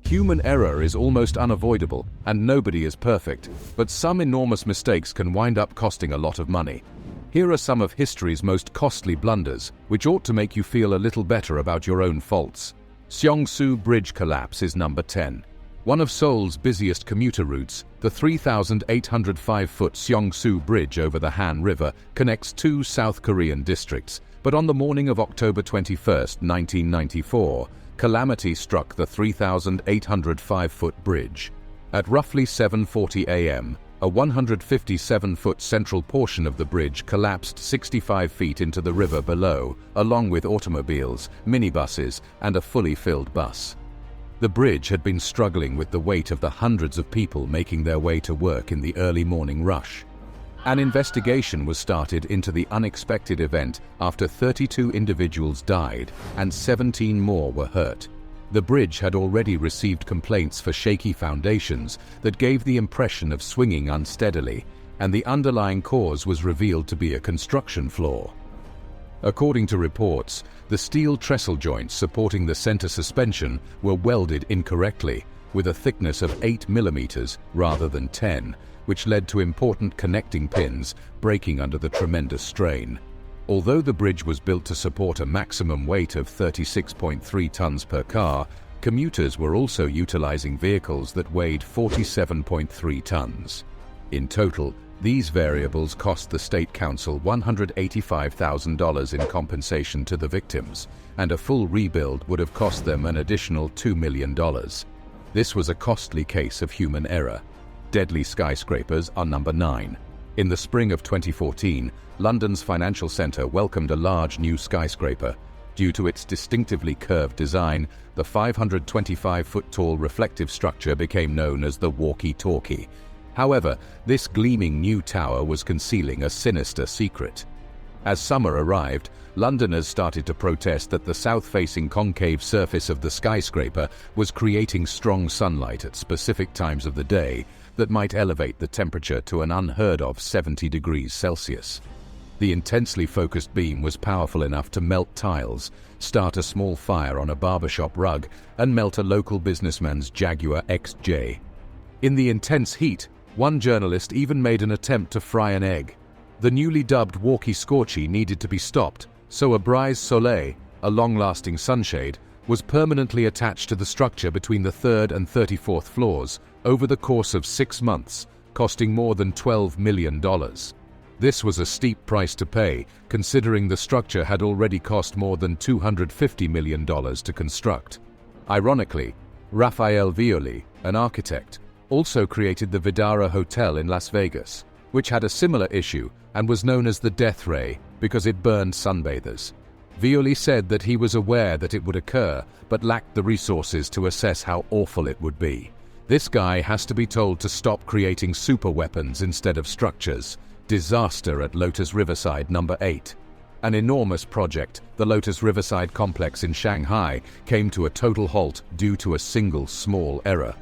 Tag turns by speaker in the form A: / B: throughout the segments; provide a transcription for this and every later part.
A: Human error is almost unavoidable, and nobody is perfect, but some enormous mistakes can wind up costing a lot of money. Here are some of history's most costly blunders, which ought to make you feel a little better about your own faults. Seongsu Bridge collapse is number 10. One of Seoul's busiest commuter routes, the 3,805-foot Seongsu Bridge over the Han River connects two South Korean districts, but on the morning of October 21, 1994, calamity struck the 3,805-foot bridge. At roughly 7:40 a.m., a 157-foot central portion of the bridge collapsed 65 feet into the river below, along with automobiles, minibuses, and a fully filled bus. The bridge had been struggling with the weight of the hundreds of people making their way to work in the early morning rush. An investigation was started into the unexpected event after 32 individuals died and 17 more were hurt. The bridge had already received complaints for shaky foundations that gave the impression of swinging unsteadily, and the underlying cause was revealed to be a construction flaw. According to reports, the steel trestle joints supporting the center suspension were welded incorrectly, with a thickness of 8 mm rather than 10, which led to important connecting pins breaking under the tremendous strain. Although the bridge was built to support a maximum weight of 36.3 tons per car, commuters were also utilizing vehicles that weighed 47.3 tons. In total, these variables cost the State Council $185,000 in compensation to the victims, and a full rebuild would have cost them an additional $2 million. This was a costly case of human error. Deadly skyscrapers are number 9. In the spring of 2014, London's financial centre welcomed a large new skyscraper. Due to its distinctively curved design, the 525-foot-tall reflective structure became known as the walkie-talkie. However, this gleaming new tower was concealing a sinister secret. As summer arrived, Londoners started to protest that the south-facing concave surface of the skyscraper was creating strong sunlight at specific times of the day that might elevate the temperature to an unheard-of 70 degrees Celsius. The intensely focused beam was powerful enough to melt tiles, start a small fire on a barbershop rug, and melt a local businessman's Jaguar XJ. In the intense heat, one journalist even made an attempt to fry an egg. The newly dubbed walkie-scorchy needed to be stopped, so a brise soleil, a long-lasting sunshade, was permanently attached to the structure between the 3rd and 34th floors over the course of 6 months, costing more than $12 million. This was a steep price to pay, considering the structure had already cost more than $250 million to construct. Ironically, Rafael Violi, an architect, also created the Vidara Hotel in Las Vegas, which had a similar issue and was known as the Death Ray because it burned sunbathers. Violi said that he was aware that it would occur, but lacked the resources to assess how awful it would be. This guy has to be told to stop creating super weapons instead of structures. Disaster at Lotus Riverside number 8. An enormous project, the Lotus Riverside complex in Shanghai, came to a total halt due to a single small error.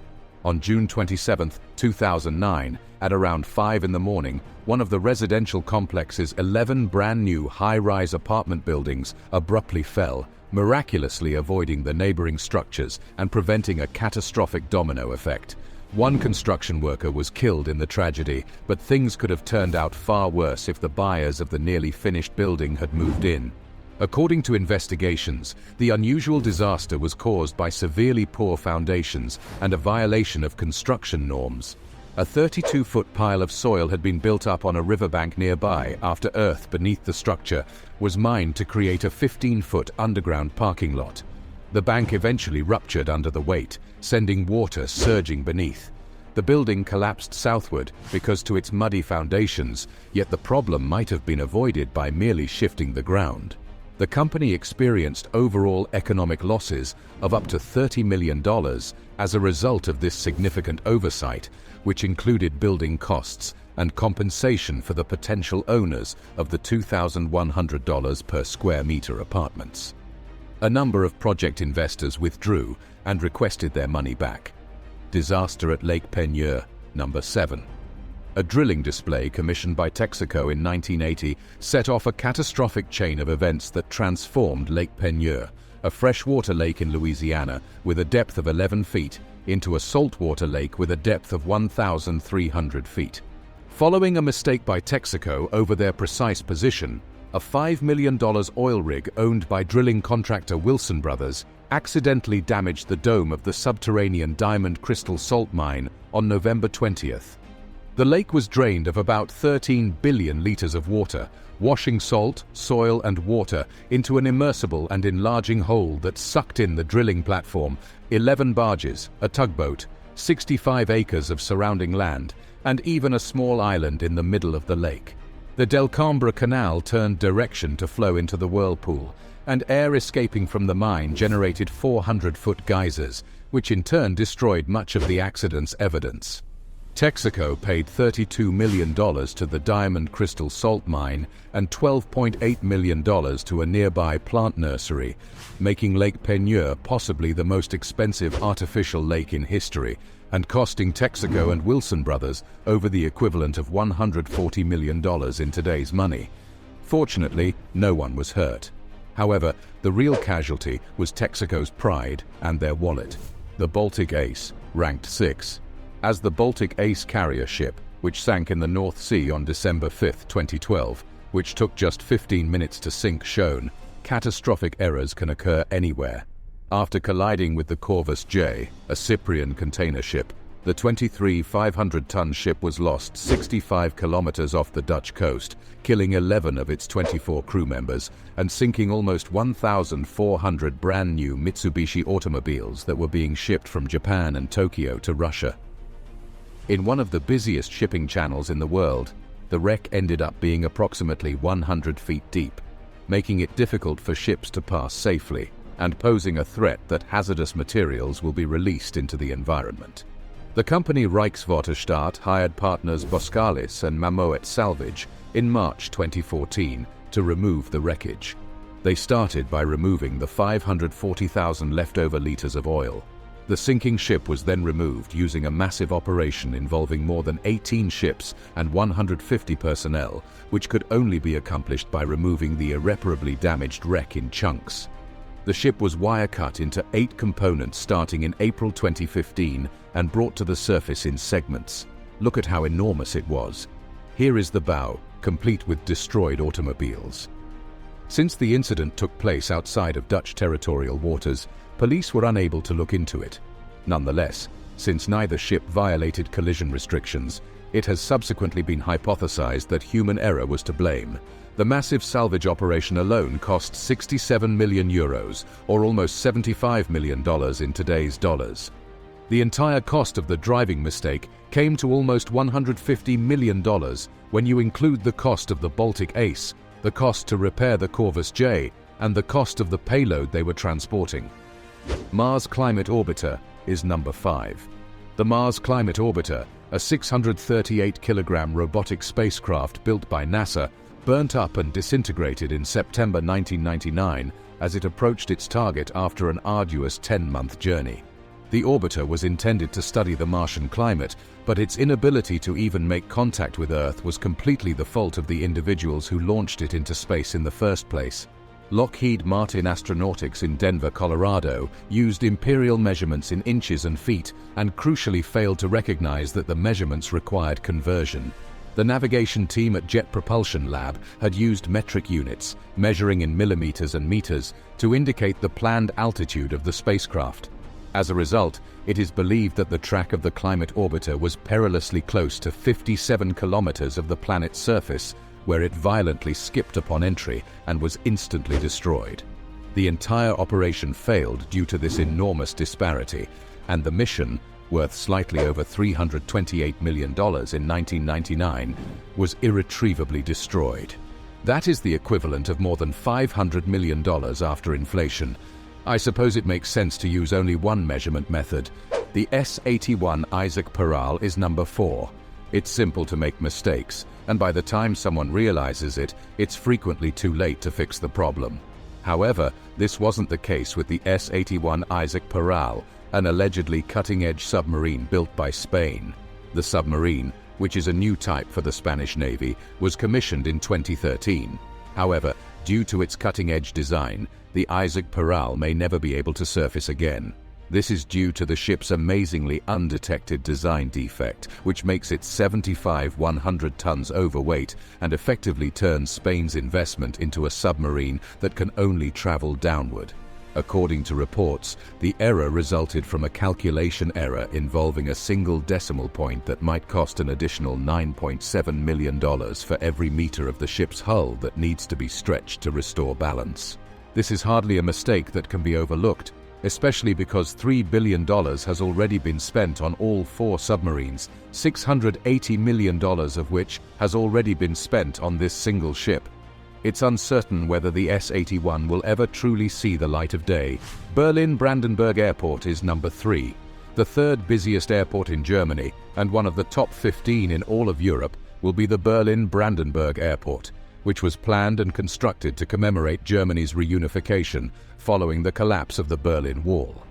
A: On June 27, 2009, at around 5 in the morning, one of the residential complex's 11 brand-new high-rise apartment buildings abruptly fell, miraculously avoiding the neighboring structures and preventing a catastrophic domino effect. One construction worker was killed in the tragedy, but things could have turned out far worse if the buyers of the nearly finished building had moved in. According to investigations, the unusual disaster was caused by severely poor foundations and a violation of construction norms. A 32-foot pile of soil had been built up on a riverbank nearby after earth beneath the structure was mined to create a 15-foot underground parking lot. The bank eventually ruptured under the weight, sending water surging beneath. The building collapsed southward because to its muddy foundations, yet the problem might have been avoided by merely shifting the ground. The company experienced overall economic losses of up to $30 million as a result of this significant oversight, which included building costs and compensation for the potential owners of the $2,100 per square meter apartments. A number of project investors withdrew and requested their money back. Disaster at Lake Penure, number 7. A drilling display commissioned by Texaco in 1980 set off a catastrophic chain of events that transformed Lake Penure, a freshwater lake in Louisiana with a depth of 11 feet, into a saltwater lake with a depth of 1,300 feet. Following a mistake by Texaco over their precise position, a $5 million oil rig owned by drilling contractor Wilson Brothers accidentally damaged the dome of the subterranean diamond crystal salt mine on November 20th. The lake was drained of about 13 billion liters of water, washing salt, soil, and water into an immersible and enlarging hole that sucked in the drilling platform, 11 barges, a tugboat, 65 acres of surrounding land, and even a small island in the middle of the lake. The Delcambre Canal turned direction to flow into the whirlpool, and air escaping from the mine generated 400-foot geysers, which in turn destroyed much of the accident's evidence. Texaco paid $32 million to the Diamond Crystal Salt Mine and $12.8 million to a nearby plant nursery, making Lake Penure possibly the most expensive artificial lake in history, and costing Texaco and Wilson Brothers over the equivalent of $140 million in today's money. Fortunately, no one was hurt. However, the real casualty was Texaco's pride and their wallet. The Baltic Ace ranked 6th. As the Baltic Ace carrier ship, which sank in the North Sea on December 5, 2012, which took just 15 minutes to sink, shown, catastrophic errors can occur anywhere. After colliding with the Corvus J, a Cyprian container ship, the 23 500-ton ship was lost 65 kilometers off the Dutch coast, killing 11 of its 24 crew members and sinking almost 1,400 brand-new Mitsubishi automobiles that were being shipped from Japan and Tokyo to Russia. In one of the busiest shipping channels in the world, the wreck ended up being approximately 100 feet deep, making it difficult for ships to pass safely and posing a threat that hazardous materials will be released into the environment. The company Reichswaterstaat hired partners Boskalis and Mamoet Salvage in March 2014 to remove the wreckage. They started by removing the 540,000 leftover liters of oil. The sinking ship was then removed using a massive operation involving more than 18 ships and 150 personnel, which could only be accomplished by removing the irreparably damaged wreck in chunks. The ship was wire-cut into 8 components starting in April 2015 and brought to the surface in segments. Look at how enormous it was. Here is the bow, complete with destroyed automobiles. Since the incident took place outside of Dutch territorial waters, police were unable to look into it. Nonetheless, since neither ship violated collision restrictions, it has subsequently been hypothesized that human error was to blame. The massive salvage operation alone cost 67 million euros, or almost $75 million in today's dollars. The entire cost of the driving mistake came to almost $150 million when you include the cost of the Baltic Ace, the cost to repair the Corvus J, and the cost of the payload they were transporting. Mars Climate Orbiter is number 5. The Mars Climate Orbiter, a 638-kilogram robotic spacecraft built by NASA, burnt up and disintegrated in September 1999 as it approached its target after an arduous 10-month journey. The orbiter was intended to study the Martian climate, but its inability to even make contact with Earth was completely the fault of the individuals who launched it into space in the first place. Lockheed Martin Astronautics in Denver, Colorado, used imperial measurements in inches and feet and crucially failed to recognize that the measurements required conversion. The navigation team at Jet Propulsion Lab had used metric units, measuring in millimeters and meters, to indicate the planned altitude of the spacecraft. As a result, it is believed that the track of the climate orbiter was perilously close to 57 kilometers of the planet's surface, where it violently skipped upon entry and was instantly destroyed. The entire operation failed due to this enormous disparity, and the mission, worth slightly over $328 million in 1999, was irretrievably destroyed. That is the equivalent of more than $500 million after inflation. I suppose it makes sense to use only one measurement method. The S81 Isaac Peral is number 4. It's simple to make mistakes, and by the time someone realizes it, it's frequently too late to fix the problem. However, this wasn't the case with the S81 Isaac Peral, an allegedly cutting-edge submarine built by Spain. The submarine, which is a new type for the Spanish Navy, was commissioned in 2013. However, due to its cutting-edge design, the Isaac Peral may never be able to surface again. This is due to the ship's amazingly undetected design defect, which makes it 100 tons overweight and effectively turns Spain's investment into a submarine that can only travel downward. According to reports, the error resulted from a calculation error involving a single decimal point that might cost an additional $9.7 million for every meter of the ship's hull that needs to be stretched to restore balance. This is hardly a mistake that can be overlooked, especially because $3 billion has already been spent on all 4 submarines, $680 million of which has already been spent on this single ship. It's uncertain whether the S81 will ever truly see the light of day. Berlin-Brandenburg Airport is number 3, the 3rd busiest airport in Germany, and one of the top 15 in all of Europe will be the Berlin-Brandenburg Airport, which was planned and constructed to commemorate Germany's reunification following the collapse of the Berlin Wall.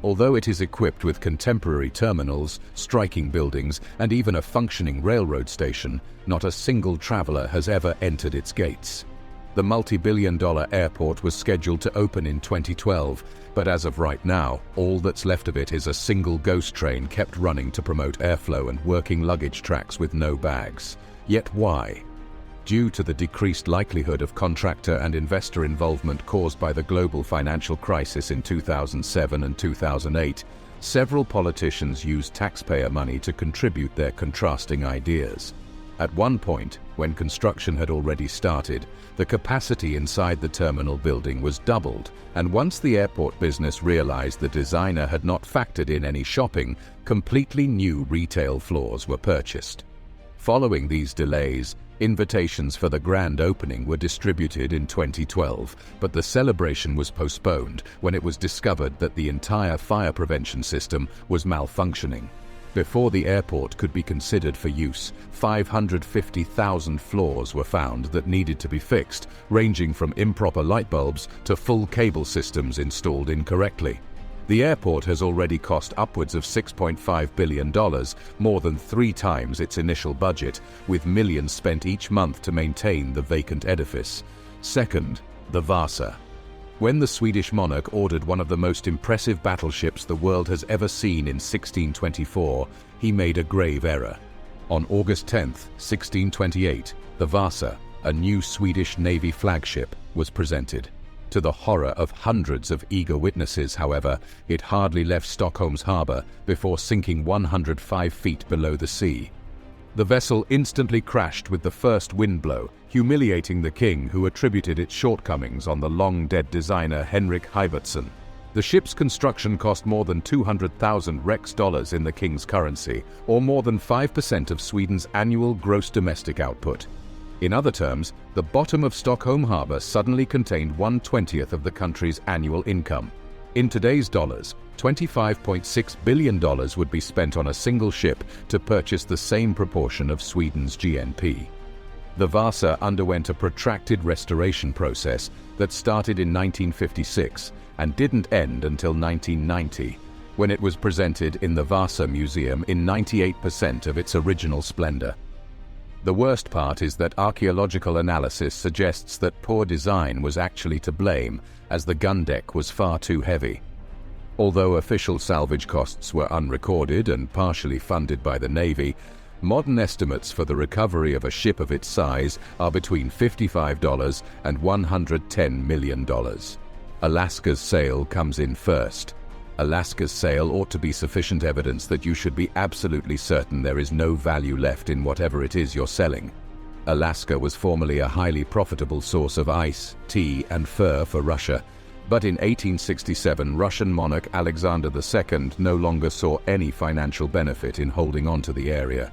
A: Although it is equipped with contemporary terminals, striking buildings, and even a functioning railroad station, not a single traveler has ever entered its gates. The multi-billion-dollar airport was scheduled to open in 2012, but as of right now, all that's left of it is a single ghost train kept running to promote airflow and working luggage tracks with no bags. Yet why? Due to the decreased likelihood of contractor and investor involvement caused by the global financial crisis in 2007 and 2008, several politicians used taxpayer money to contribute their contrasting ideas. At one point, when construction had already started, the capacity inside the terminal building was doubled, and once the airport business realized the designer had not factored in any shopping, completely new retail floors were purchased. Following these delays, invitations for the grand opening were distributed in 2012, but the celebration was postponed when it was discovered that the entire fire prevention system was malfunctioning. Before the airport could be considered for use, 550,000 flaws were found that needed to be fixed, ranging from improper light bulbs to full cable systems installed incorrectly. The airport has already cost upwards of $6.5 billion, more than 3 times its initial budget, with millions spent each month to maintain the vacant edifice. Second, the Vasa. When the Swedish monarch ordered one of the most impressive battleships the world has ever seen in 1624, he made a grave error. On August 10, 1628, the Vasa, a new Swedish Navy flagship, was presented. To the horror of hundreds of eager witnesses, however, it hardly left Stockholm's harbour before sinking 105 feet below the sea. The vessel instantly crashed with the first wind blow, humiliating the king, who attributed its shortcomings on the long-dead designer Henrik Heibertsson. The ship's construction cost more than 200,000 Rex dollars in the king's currency, or more than 5% of Sweden's annual gross domestic output. In other terms, the bottom of Stockholm Harbour suddenly contained 1/20th of the country's annual income. In today's dollars, $25.6 billion would be spent on a single ship to purchase the same proportion of Sweden's GNP. The Vasa underwent a protracted restoration process that started in 1956 and didn't end until 1990, when it was presented in the Vasa Museum in 98% of its original splendor. The worst part is that archaeological analysis suggests that poor design was actually to blame, as the gun deck was far too heavy. Although official salvage costs were unrecorded and partially funded by the Navy, modern estimates for the recovery of a ship of its size are between $55 and $110 million. Alaska's sale comes in first. Alaska's sale ought to be sufficient evidence that you should be absolutely certain there is no value left in whatever it is you're selling. Alaska was formerly a highly profitable source of ice, tea, and fur for Russia, but in 1867 Russian monarch Alexander II no longer saw any financial benefit in holding on to the area.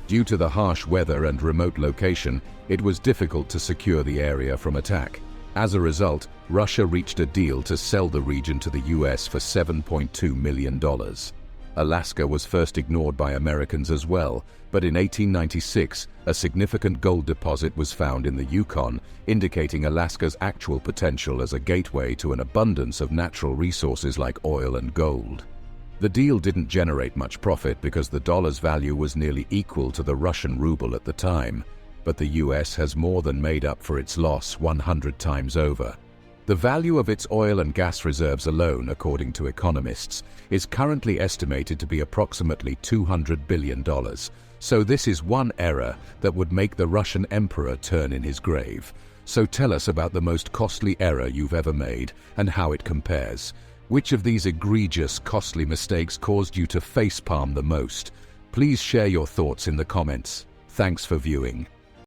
A: Due to the harsh weather and remote location, it was difficult to secure the area from attack. As a result, Russia reached a deal to sell the region to the US for $7.2 million. Alaska was first ignored by Americans as well, but in 1896, a significant gold deposit was found in the Yukon, indicating Alaska's actual potential as a gateway to an abundance of natural resources like oil and gold. The deal didn't generate much profit because the dollar's value was nearly equal to the Russian ruble at the time, but the US has more than made up for its loss 100 times over. The value of its oil and gas reserves alone, according to economists, is currently estimated to be approximately $200 billion. So this is one error that would make the Russian emperor turn in his grave. So tell us about the most costly error you've ever made and how it compares. Which of these egregious, costly mistakes caused you to facepalm the most? Please share your thoughts in the comments. Thanks for viewing.